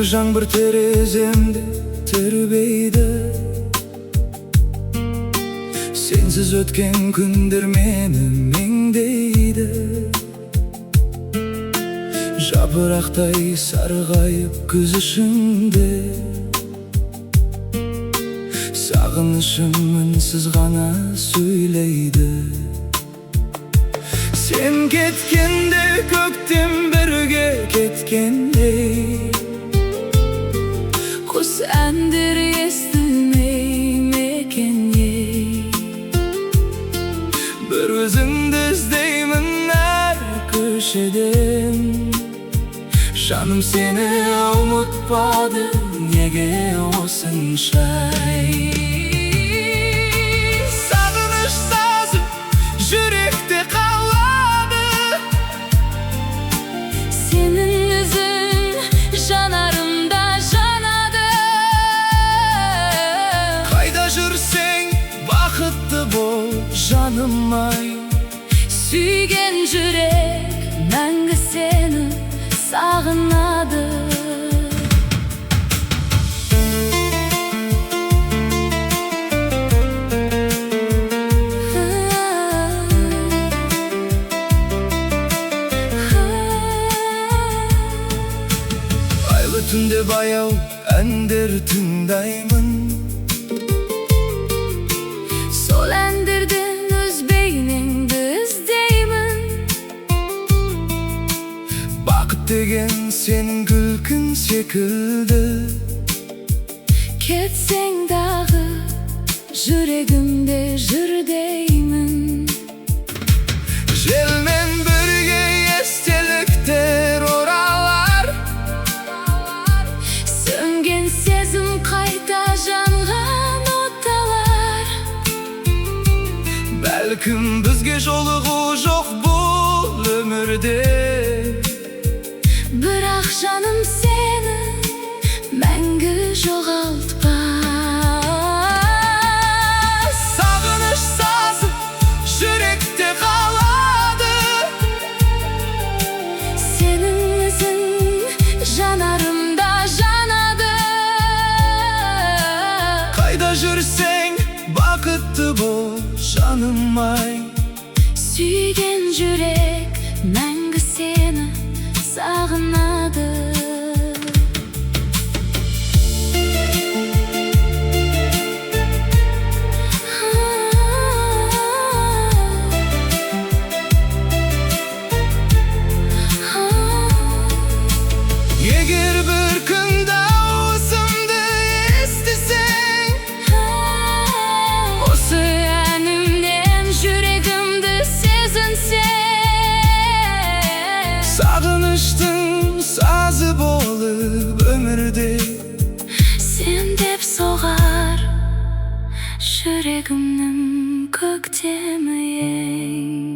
Kışkı жаңбыр тереземде тербейді. Sensiz ötken күндер мені меңдейді. Жапырақтай сарғайып күз ішінде, сағынышым үнсіз ғана сөйлейді. Sen ketkende көктем бірге кеткендей, құс әндер естілмей мекен ей. Бір өзіңді іздеймін әр көшеден, жаным сені ұмытпады неге осынша. Сағыныш сазы жүректе қалады, Senin yüzün жанарымда жанады. Қайда жүрсең бақытты бол жаным ай. Sүйген жүрек мәңгі сені сағынады. Айлы түнде баяу әндер тыңдаймын, Сол әндерден өз бейнеңді іздеймін. бақыт деген сенің күлкің секілді. Кетсең дағы жүрегімде жүр деймін. Желмен бірге естеліктер оралар, Сөнген сезім қайта жанған отталар. бәлкім бізге жолығу жоқ бұл өмірде. Бірақ жаным сені мәңгі жоғалтпа. Сағыныш сазы жүректе қалады, Senin ізің жанарымда жанады. қайда жүрсең бақытты бол жаным ай. Сүйген жүрек мәңгі сені сағынады. Егер бір күн дауысымды естісең, Осы әнімнен жүрегімді сезінсең, сағыныштың сазы болып өмірде. Сен деп соғар жүрегімнің көктемі ең.